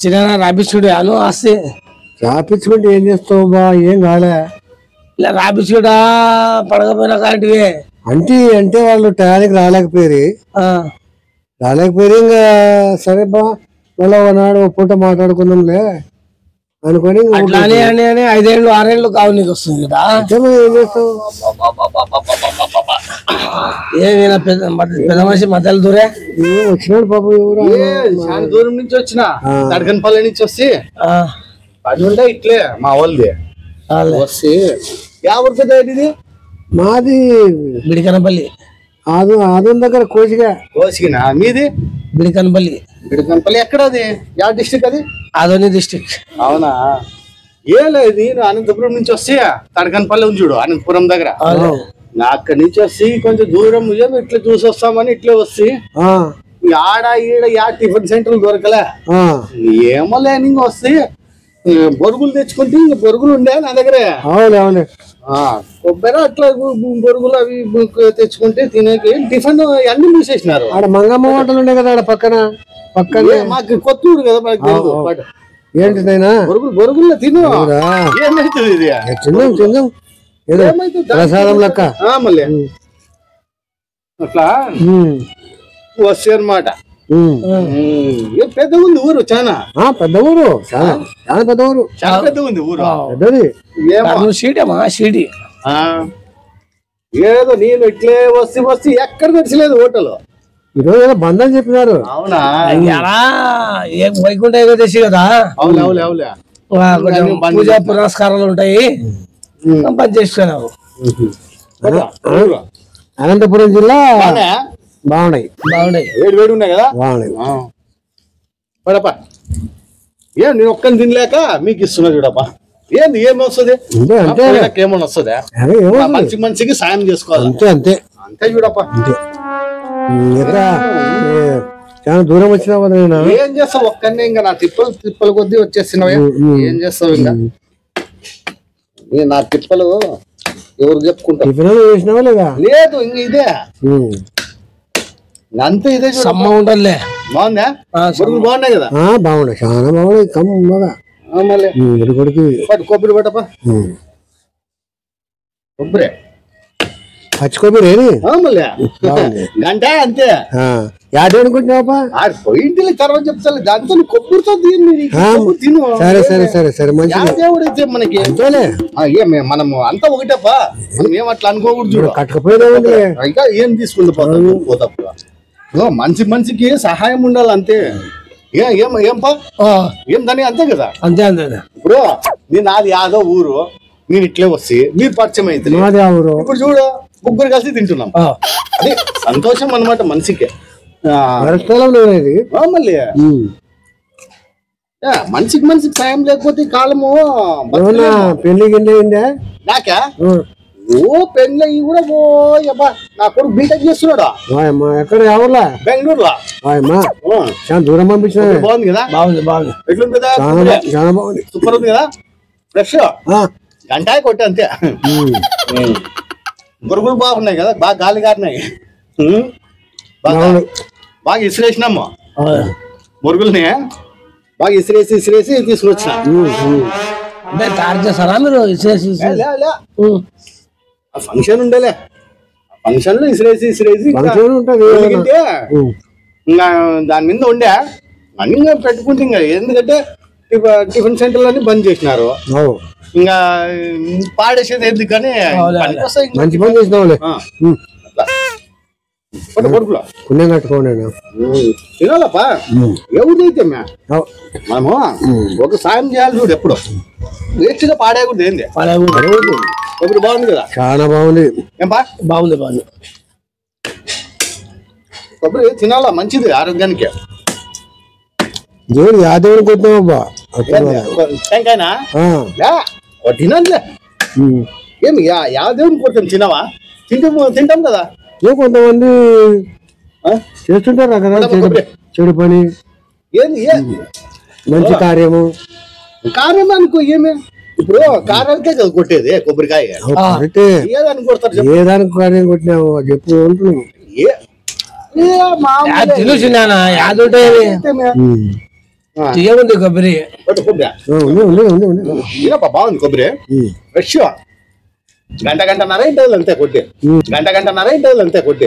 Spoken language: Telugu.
చిన్న రాపించుకుంటే అను వస్తే రాపించుకుంటే ఏం చేస్తావు బా? ఏం కాలే. ఇలా రాపించుకుంటా పడకపోయినా కాంటివే అంటే అంటే వాళ్ళు టయానికి రాలేకపోయారు ఇంకా సరే బా మళ్ళీ ఒకనాడు పూట మాట్లాడుకుందాంలే అనుకొని అట్లానే అని 5 ఏళ్ళు 6 ఏళ్ళు కావు నీకు వస్తుంది కదా. ఏం చేస్తావు? ఏమైనా పెద్ద మనిషి మధ్యలో దూరే వచ్చినాడు పాపం. ఎవరు చాలా దూరం నుంచి వచ్చిన తడకనపల్లి నుంచి వస్తే అది ఉంటే ఇట్లే మా వాళ్ళది వస్తే ఎవరి పెద్ద ఇది మాది బిడికనపల్లి ఆదం దగ్గర కోసిగినా మీది బిడికనపల్లి ఎక్కడ అది యా డిస్ట్రిక్ట్ అది ఆదోని డిస్ట్రిక్ట్ అవునా ఏ లేదు నేను అనంతపురం నుంచి వస్తే తడకనపల్లి ఉంది చూడు అనంతపురం దగ్గర అక్కడి నుంచి వస్తే కొంచెం దూరం ఇట్లా చూసి వస్తామని ఇట్లా వస్తే ఆడ ఈడ యా టిఫిన్ సెంటర్ దొరకలే ఏమో లేని వస్తే బొరుగులు తెచ్చుకుంటే ఇంక బొరుగులు ఉండే నా దగ్గర కొబ్బరి అట్లా బొరుగులు అవి తెచ్చుకుంటే తినేకి టిఫిన్ అన్ని మూసేసినారు. ఆడ మంగమ్మ హోటల్ ఉండే కదా ఆడ పక్కన మాకు కొత్త ఊరు కదా మాకు ఏంటి బొరుగుల్లో తిను ఏమైతుంది ఇది తిందాం ప్రసాదం లెక్క మళ్ళీ అట్లా వస్తే అనమాట. పెద్ద ఉంది ఊరు చాలా పెద్ద ఊరు చాలా పెద్ద ఊరు చాలా పెద్ద ఉంది ఊరు పెద్దది. ఏదో నేను ఇట్లే వస్తే ఎక్కడ తెచ్చలేదు హోటల్ ఈరోజు ఏదో బంద్ అని చెప్పినారు. అవునా వైకుంఠ ఏకాదశి కదా. అవులే పూజ పురస్కారాలు ఉంటాయి పని చేసుకున్నావు. అనంతపురం జిల్లా బాగున్నాయి వేడి ఉన్నాయి కదా బాగున్నాయి. పడపా నేను ఒక్కని తినలేక మీకు ఇస్తున్నా చూడప్పా. ఏంది ఏమి వస్తుంది ఏమన్నా వస్తుందా? మనిషికి సాయం చేసుకోవాలి అంతే అంతే చూడప్పా. చాలా దూరం వచ్చినావు కదా. ఏం చేస్తావు ఒక్కనే ఇంకా నా తిప్పల కొద్దీ వచ్చేస్తున్నావు. ఏం చేస్తావు ఇంకా నా తిప్పలు ఎవరు చెప్పుకుంటావు? లేదు ఇంక ఇదే అంతే ఇదే సమ్మ ఉండాలే. బాగుందా? బాగున్నాయి కదా బాగున్నాయి చాలా బాగున్నాయి. కమ్మగా కొబ్బరి పట్టపా కొబ్బరి పచ్చి కొబ్బరి గంట అంతే అనుకుంటున్నావా? ఇంటికి తర్వాత చెప్తాను దాంతో కొబ్బరితో తిను. సరే దేవుడు అయితే మనకి మనము అంతా ఒకటేపా. మనం ఏం అట్లా అనుకోకూడదు. కట్టకపోయినా ఇంకా ఏం తీసుకుంటూ పోతా మనిషికి సహాయం ఉండాలి అంతే. ఏం దాని అంతే కదా. అంతే ఇప్పుడు నేను నాది యాదో ఊరు నేను ఇట్లే వస్తే మీరు పరిచయం అయితే ఇప్పుడు చూడు ముగ్గురు కలిసి తింటున్నాం. అది సంతోషం అన్నమాట మనిషికి. మళ్ళీ మనిషికి సాయం లేకపోతే కాలము పెళ్లి నాకా పెళ్ళి కూడా నా కొడుకు బీటెక్ చేస్తున్నాడు. ఎక్కడ ఎవరులా? బెంగళూరులో. చాలా దూరం పంపించిన. బాగుంది కదా? బాగుంది ఎట్లుంది కదా? చాలా బాగుంది. సూపర్ ఉంది కదా? ఫ్రెష్ గంటాయి కొట్టి అంతే. బొరుగులు బాగున్నాయి కదా, బాగా గాలి గారినాయి. బాగా ఇసిరేసినాము బొరుగుల్ని. బాగా ఇసిరేసి తీసుకొచ్చిన. తయారు చేస్తారా మీరు? ఫంక్షన్ ఉండేలే. ఫంక్షన్ లో ఇసిరేసి ఇంకా దాని మీద ఉండే అన్ని పెట్టుకుంటే ఇంకా ఎందుకంటే టిఫిన్ సెంటర్లు అన్ని బంద్ చేసినారు. ఇంకా పాడేసేది ఎందుకని మంచి పని చేసినావులే. పుణ్యం కట్టుకోండి తినాలప్పా. ఎవరైతే మనము ఒక సాయం చేయాలి చూడు. ఎప్పుడు వేస్ట్గా పాడేయకూడదు. ఏంది కొబ్బరి బాగుంది కదా? చాలా బాగుంది. బాగుంది కొబ్బరి తినాలా, మంచిది ఆరోగ్యానికి. దేవుడు యాదవుని కొట్టినావబ్బా. టెంకాయనా తినాలి. ఏమి యాదవుని కొట్టాం తినవా? తింటాం కదా. కొంతమంది చేస్తుంటారు కదా చెడు పని. మంచి కార్యము అనుకో. ఏమే ఇప్పుడు కారానికే కదా కొట్టేది కొబ్బరికాయ. ఏదానికి కొడతారు? ఏదానికి కార్యం కొట్టినావు చెప్పు. తీయగుంది కొబ్బరి. కొబ్బరి బాగుంది కొబ్బరి ఫ్రెష్. గంటన్నర ఇంటర్వెల్ అంతే కొట్టి.